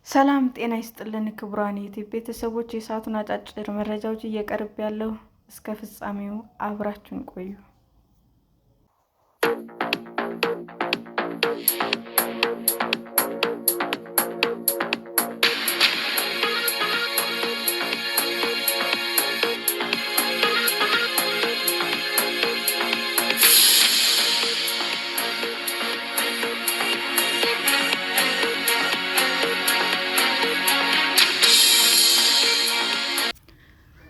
ሰላም ጤና ይስጥልን ክቡራን የዩቲዩብ ቤተሰቦች፣ የሰዓቱን አጫጭር መረጃዎች እየቀርብ ያለው እስከ ፍጻሜው አብራችሁን ቆዩ።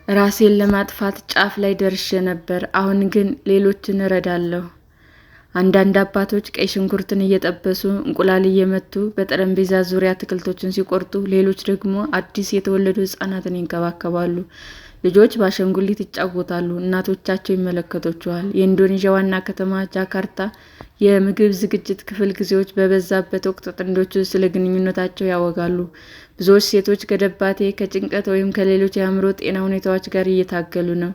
ራሴን ለማጥፋት ጫፍ ላይ ደርሼ ነበር። አሁን ግን ሌሎችን እረዳለሁ። አንዳንድ አባቶች ቀይ ሽንኩርትን እየጠበሱ እንቁላል እየመቱ በጠረጴዛ ዙሪያ አትክልቶችን ሲቆርጡ፣ ሌሎች ደግሞ አዲስ የተወለዱ ሕፃናትን ይንከባከባሉ። ልጆች በአሻንጉሊት ይጫወታሉ፣ እናቶቻቸው ይመለከቷቸዋል። የኢንዶኔዥያ ዋና ከተማ ጃካርታ የምግብ ዝግጅት ክፍለ ጊዜዎች በበዛበት ወቅት ጥንዶቹ ስለ ግንኙነታቸው ያወጋሉ። ብዙዎች ሴቶች ከድባቴ፣ ከጭንቀት ወይም ከሌሎች የአእምሮ ጤና ሁኔታዎች ጋር እየታገሉ ነው።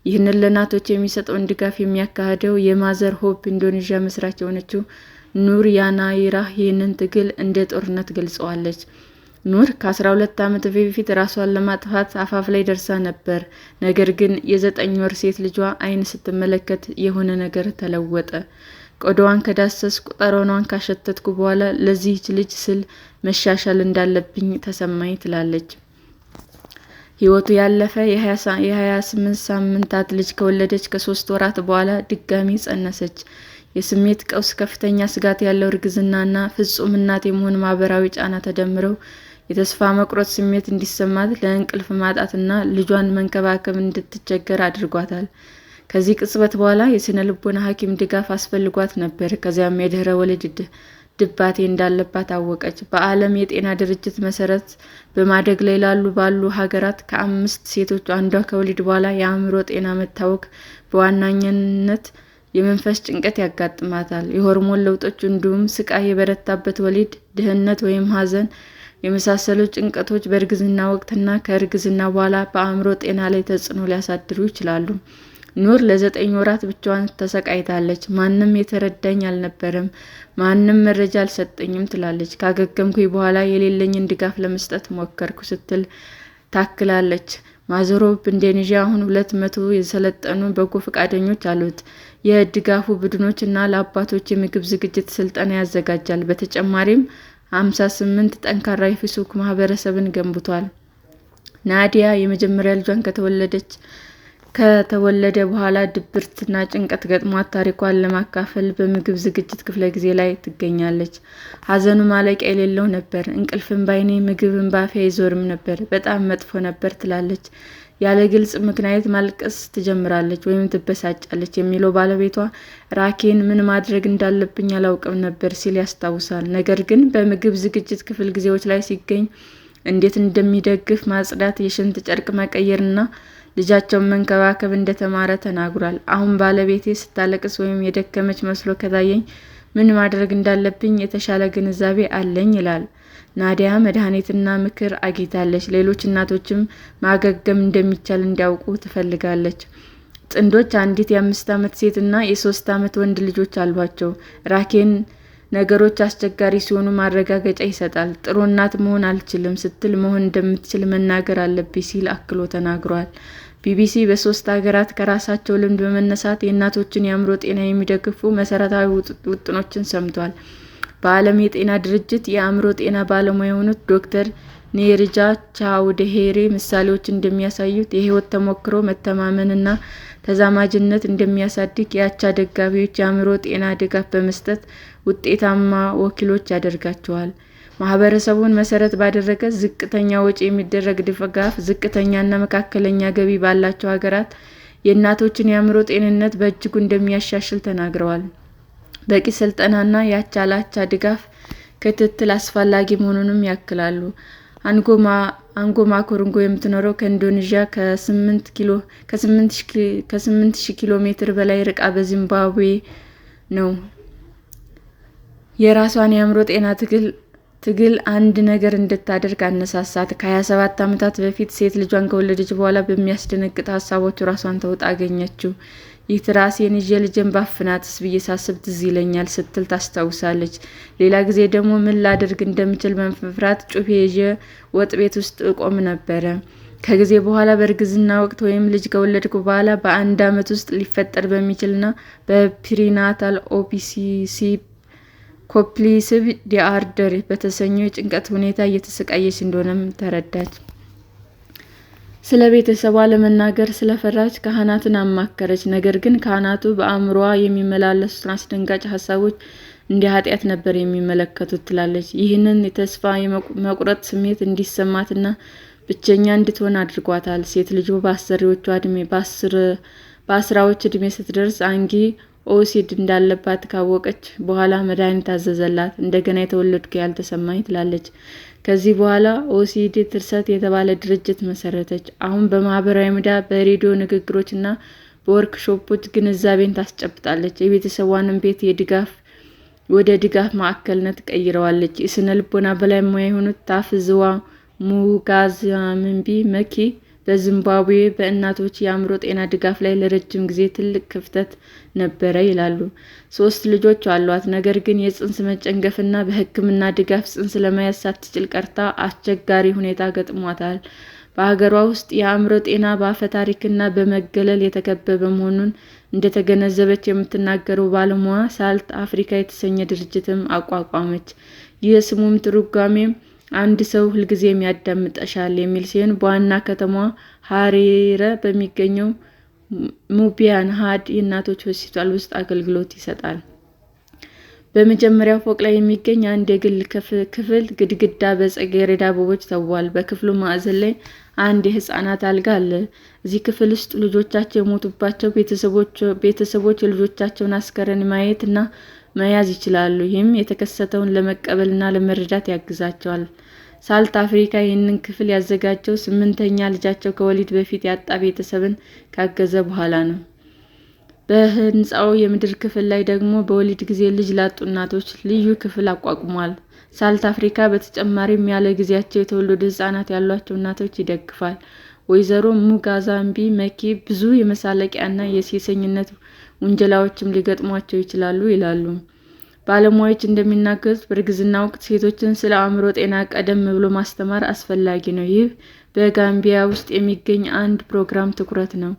ይህንን ለእናቶች የሚሰጠውን ድጋፍ የሚያካሂደው የማዘር ሆፕ ኢንዶኔዥያ መስራች የሆነችው ኑር ያናይራህ ይህንን ትግል እንደ ጦርነት ገልጸዋለች። ኑር ከ12 ዓመት በፊት ራሷን ለማጥፋት አፋፍ ላይ ደርሳ ነበር። ነገር ግን የ9 ወር ሴት ልጇ ዓይን ስትመለከት የሆነ ነገር ተለወጠ። ቆዳዋን ከዳሰስኩ፣ ጠረኗን ካሸተትኩ በኋላ ለዚህች ልጅ ስል መሻሻል እንዳለብኝ ተሰማኝ ትላለች። ሕይወቱ ያለፈ የ28 ሳምንታት ልጅ ከወለደች ከ3 ወራት በኋላ ድጋሚ ጸነሰች። የስሜት ቀውስ፣ ከፍተኛ ስጋት ያለው እርግዝና እና ፍጹም እናት የመሆን ማህበራዊ ጫና ተደምረው የተስፋ መቁረጥ ስሜት እንዲሰማት፣ ለእንቅልፍ ማጣት እና ልጇን መንከባከብ እንድትቸገር አድርጓታል። ከዚህ ቅጽበት በኋላ የስነ ልቦና ሐኪም ድጋፍ አስፈልጓት ነበር። ከዚያም የድህረ ወሊድ ድባቴ እንዳለባት አወቀች። በዓለም የጤና ድርጅት መሰረት በማደግ ላይ ባሉ ሀገራት ከ5 ሴቶች አንዷ ከወሊድ በኋላ የአእምሮ ጤና መታወክ፣ በዋነኛነት የመንፈስ ጭንቀት ያጋጥማታል። የሆርሞን ለውጦች እንዲሁም ስቃይ የበረታበት ወሊድ፣ ድህነት ወይም ሐዘን የመሳሰሉ ጭንቀቶች በእርግዝና ወቅትና ከእርግዝና በኋላ በአእምሮ ጤና ላይ ተጽዕኖ ሊያሳድሩ ይችላሉ። ኑር ለ9 ወራት ብቻዋን ተሰቃይታለች። ማንም የተረዳኝ አልነበረም፣ ማንም መረጃ አልሰጠኝም ትላለች። ካገገምኩኝ በኋላ የሌለኝን ድጋፍ ለመስጠት ሞከርኩ ስትል ታክላለች። ማዘሮብ ኢንዶኔዥያ አሁን 200 የሰለጠኑ በጎ ፈቃደኞች አሉት። የድጋፉ ቡድኖች እና ለአባቶች የምግብ ዝግጅት ስልጠና ያዘጋጃል። በተጨማሪም 58 ጠንካራ የፌስቡክ ማህበረሰብን ገንብቷል። ናዲያ የመጀመሪያ ልጇን ከተወለደ በኋላ ድብርትና ጭንቀት ገጥሟት ታሪኳን ለማካፈል በምግብ ዝግጅት ክፍለ ጊዜ ላይ ትገኛለች። ሐዘኑ ማለቂያ የሌለው ነበር። እንቅልፍም ባይኔ፣ ምግብም በአፌ አይዞርም ነበር። በጣም መጥፎ ነበር ትላለች። ያለ ግልጽ ምክንያት ማልቀስ ትጀምራለች ወይም ትበሳጫለች የሚለው ባለቤቷ ራኬን ምን ማድረግ እንዳለብኝ አላውቅም ነበር ሲል ያስታውሳል። ነገር ግን በምግብ ዝግጅት ክፍለ ጊዜዎች ላይ ሲገኝ እንዴት እንደሚደግፍ፣ ማጽዳት፣ የሽንት ጨርቅ መቀየርና ልጃቸውን መንከባከብ እንደተማረ ተናግሯል። አሁን ባለቤቴ ስታለቅስ ወይም የደከመች መስሎ ከታየኝ ምን ማድረግ እንዳለብኝ የተሻለ ግንዛቤ አለኝ ይላል። ናዲያ መድኃኒትና ምክር አግኝታለች። ሌሎች እናቶችም ማገገም እንደሚቻል እንዲያውቁ ትፈልጋለች። ጥንዶች አንዲት የ5 ዓመት ሴት እና የ3 ዓመት ወንድ ልጆች አሏቸው። ራኬን ነገሮች አስቸጋሪ ሲሆኑ ማረጋገጫ ይሰጣል። ጥሩ እናት መሆን አልችልም ስትል መሆን እንደምትችል መናገር አለብኝ ሲል አክሎ ተናግሯል። ቢቢሲ በ3 ሀገራት ከራሳቸው ልምድ በመነሳት የእናቶችን የአእምሮ ጤና የሚደግፉ መሰረታዊ ውጥኖችን ሰምቷል። በዓለም የጤና ድርጅት የአእምሮ ጤና ባለሙያ የሆኑት ዶክተር ኔሪጃ ቻውደሄሬ ምሳሌዎች እንደሚያሳዩት የህይወት ተሞክሮ መተማመንና ተዛማጅነት እንደሚያሳድግ የአቻ ደጋፊዎች የአእምሮ ጤና ድጋፍ በመስጠት ውጤታማ ወኪሎች ያደርጋቸዋል። ማህበረሰቡን መሰረት ባደረገ ዝቅተኛ ወጪ የሚደረግ ድጋፍ ዝቅተኛና መካከለኛ ገቢ ባላቸው ሀገራት የእናቶችን የአእምሮ ጤንነት በእጅጉ እንደሚያሻሽል ተናግረዋል። በቂ ስልጠናና የአቻ ለአቻ ድጋፍ ክትትል አስፈላጊ መሆኑንም ያክላሉ። አንጎማ ኮንጎ የምትኖረው ከኢንዶኔዥያ ከ8,000 ኪሎ ሜትር በላይ ርቃ በዚምባብዌ ነው። የራሷን የአእምሮ ጤና ትግል አንድ ነገር እንድታደርግ አነሳሳት። ከ27 ዓመታት በፊት ሴት ልጇን ከወለደች በኋላ በሚያስደነግጥ ሀሳቦች ራሷን ተውጣ አገኘችው። ይህ ራሴን ይዤ ልጄን ባፍናትስ ብዬ ሳስብ ትዝ ይለኛል ስትል ታስታውሳለች። ሌላ ጊዜ ደግሞ ምን ላደርግ እንደምችል በመፍራት ጩቤ ይዤ ወጥ ቤት ውስጥ እቆም ነበረ። ከጊዜ በኋላ በእርግዝና ወቅት ወይም ልጅ ከወለድኩ በኋላ በአንድ ዓመት ውስጥ ሊፈጠር በሚችልና በፕሪናታል ኮምፕልሲቭ ዲስኦርደር በተሰኘው የጭንቀት ሁኔታ እየተሰቃየች እንደሆነም ተረዳች። ስለ ቤተሰቧ ለመናገር ስለፈራች ካህናትን አማከረች። ነገር ግን ካህናቱ በአእምሮዋ የሚመላለሱትን አስደንጋጭ ሀሳቦች እንደ ኃጢአት ነበር የሚመለከቱት ትላለች። ይህንን የተስፋ መቁረጥ ስሜት እንዲሰማትና ብቸኛ እንድትሆን አድርጓታል። ሴት ልጇ በአስራዎች ዕድሜ ስትደርስ አንጊ ኦሲድ እንዳለባት ካወቀች በኋላ መድኃኒት አዘዘላት። እንደገና የተወለድኩ ያልተሰማኝ ትላለች። ከዚህ በኋላ ኦሲድ ትርሰት የተባለ ድርጅት መሰረተች። አሁን በማህበራዊ ሚዲያ፣ በሬዲዮ ንግግሮች እና በወርክሾፖች ግንዛቤን ታስጨብጣለች። የቤተሰቧንም ቤት ወደ ድጋፍ ማዕከልነት ቀይረዋለች። የስነ ልቦና ባለሙያ የሆኑት ታፍዝዋ ሙጋዛምቢ መኪ በዚምባብዌ በእናቶች የአእምሮ ጤና ድጋፍ ላይ ለረጅም ጊዜ ትልቅ ክፍተት ነበረ ይላሉ። 3 ልጆች አሏት። ነገር ግን የጽንስ መጨንገፍና በሕክምና ድጋፍ ጽንስ ለመያዝ ሳትችል ቀርታ አስቸጋሪ ሁኔታ ገጥሟታል። በሀገሯ ውስጥ የአእምሮ ጤና በአፈታሪክና በመገለል የተከበበ መሆኑን እንደተገነዘበች የምትናገረው ባለሙያ ሳልት አፍሪካ የተሰኘ ድርጅትም አቋቋመች። ይህ ስሙም ትርጓሜም አንድ ሰው ሁልጊዜም ያዳምጥሻል የሚል ሲሆን በዋና ከተማዋ ሀሬረ በሚገኘው ሙቢያን ሀድ የእናቶች ሆስፒታል ውስጥ አገልግሎት ይሰጣል። በመጀመሪያው ፎቅ ላይ የሚገኝ አንድ የግል ክፍል ግድግዳ በጽጌረዳ አበቦች ተውቧል። በክፍሉ ማዕዘን ላይ አንድ የህፃናት አልጋ አለ። እዚህ ክፍል ውስጥ ልጆቻቸው የሞቱባቸው ቤተሰቦች የልጆቻቸውን አስከሬን ማየት እና መያዝ ይችላሉ። ይህም የተከሰተውን ለመቀበል እና ለመረዳት ያግዛቸዋል። ሳልት አፍሪካ ይህንን ክፍል ያዘጋጀው 8ኛ ልጃቸው ከወሊድ በፊት ያጣ ቤተሰብን ካገዘ በኋላ ነው። በህንፃው የምድር ክፍል ላይ ደግሞ በወሊድ ጊዜ ልጅ ላጡ እናቶች ልዩ ክፍል አቋቁሟል። ሳልት አፍሪካ በተጨማሪም ያለ ጊዜያቸው የተወለዱ ህፃናት ያሏቸው እናቶች ይደግፋል። ወይዘሮ ሙጋዛምቢ መኪ ብዙ የመሳለቂያ እና የሴሰኝነት ውንጀላዎችም ሊገጥሟቸው ይችላሉ ይላሉ። ባለሙያዎች እንደሚናገሩት በእርግዝና ወቅት ሴቶችን ስለ አእምሮ ጤና ቀደም ብሎ ማስተማር አስፈላጊ ነው። ይህ በጋምቢያ ውስጥ የሚገኝ አንድ ፕሮግራም ትኩረት ነው።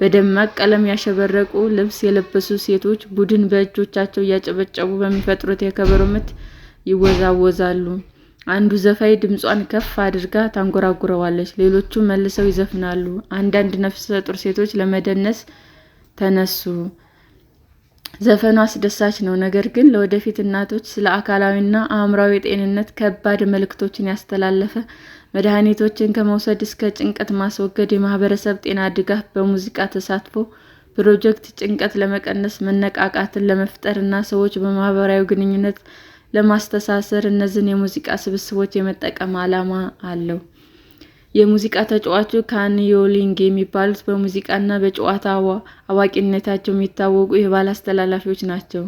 በደማቅ ቀለም ያሸበረቁ ልብስ የለበሱ ሴቶች ቡድን በእጆቻቸው እያጨበጨቡ በሚፈጥሩት የከበሮ ምት ይወዛወዛሉ። አንዱ ዘፋኝ ድምጿን ከፍ አድርጋ ታንጎራጉረዋለች፣ ሌሎቹ መልሰው ይዘፍናሉ። አንዳንድ ነፍሰ ጡር ሴቶች ለመደነስ ተነሱ። ዘፈኑ አስደሳች ነው፣ ነገር ግን ለወደፊት እናቶች ስለ አካላዊና አእምሯዊ ጤንነት ከባድ መልዕክቶችን ያስተላለፈ መድኃኒቶችን ከመውሰድ እስከ ጭንቀት ማስወገድ የማህበረሰብ ጤና ድጋፍ በሙዚቃ ተሳትፎ ፕሮጀክት ጭንቀት ለመቀነስ መነቃቃትን ለመፍጠር እና ሰዎች በማህበራዊ ግንኙነት ለማስተሳሰር እነዚህን የሙዚቃ ስብስቦች የመጠቀም ዓላማ አለው። የሙዚቃ ተጫዋቹ ካንዮሊንግ የሚባሉት በሙዚቃና በጨዋታ አዋቂነታቸው የሚታወቁ የባህል አስተላላፊዎች ናቸው።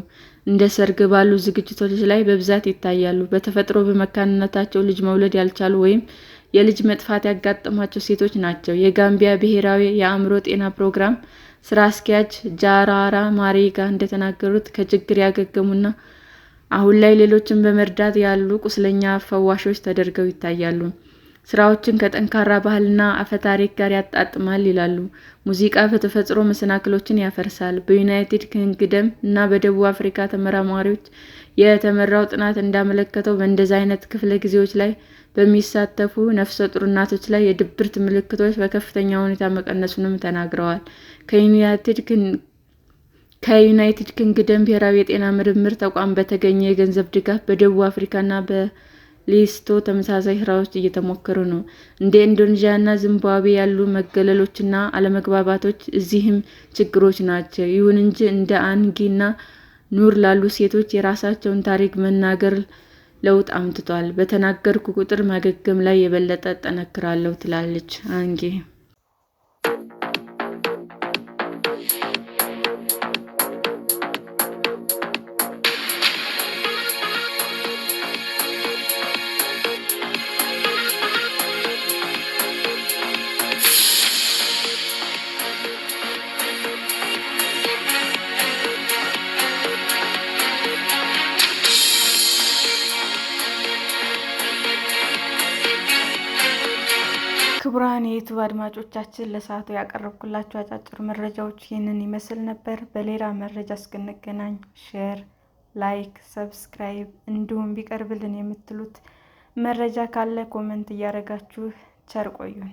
እንደ ሰርግ ባሉ ዝግጅቶች ላይ በብዛት ይታያሉ። በተፈጥሮ በመካንነታቸው ልጅ መውለድ ያልቻሉ ወይም የልጅ መጥፋት ያጋጠማቸው ሴቶች ናቸው። የጋምቢያ ብሔራዊ የአእምሮ ጤና ፕሮግራም ስራ አስኪያጅ ጃራራ ማሪጋ እንደተናገሩት ከችግር ያገገሙና አሁን ላይ ሌሎችን በመርዳት ያሉ ቁስለኛ ፈዋሾች ተደርገው ይታያሉ። ስራዎችን ከጠንካራ ባህልና አፈታሪክ ጋር ያጣጥማል ይላሉ። ሙዚቃ በተፈጥሮ መሰናክሎችን ያፈርሳል። በዩናይትድ ኪንግደም እና በደቡብ አፍሪካ ተመራማሪዎች የተመራው ጥናት እንዳመለከተው በእንደዚህ አይነት ክፍለ ጊዜዎች ላይ በሚሳተፉ ነፍሰ ጡር እናቶች ላይ የድብርት ምልክቶች በከፍተኛ ሁኔታ መቀነሱንም ተናግረዋል። ከዩናይትድ ኪንግደም ብሔራዊ የጤና ምርምር ተቋም በተገኘ የገንዘብ ድጋፍ በደቡብ አፍሪካ እና ሌሶቶ ተመሳሳይ ስራዎች እየተሞከሩ ነው። እንደ ኢንዶኔዥያና ዚምባብዌ ያሉ መገለሎችና አለመግባባቶች እዚህም ችግሮች ናቸው። ይሁን እንጂ እንደ አንጊ እና ኑር ላሉ ሴቶች የራሳቸውን ታሪክ መናገር ለውጥ አምጥቷል። በተናገርኩ ቁጥር ማገገም ላይ የበለጠ እጠነክራለሁ ትላለች አንጊ። ክቡራን የዩቲዩብ አድማጮቻችን ለሰዓቱ ያቀረብኩላችሁ አጫጭር መረጃዎች ይህንን ይመስል ነበር። በሌላ መረጃ እስክንገናኝ ሼር፣ ላይክ፣ ሰብስክራይብ እንዲሁም ቢቀርብልን የምትሉት መረጃ ካለ ኮሜንት እያደረጋችሁ ቸር ቆዩን።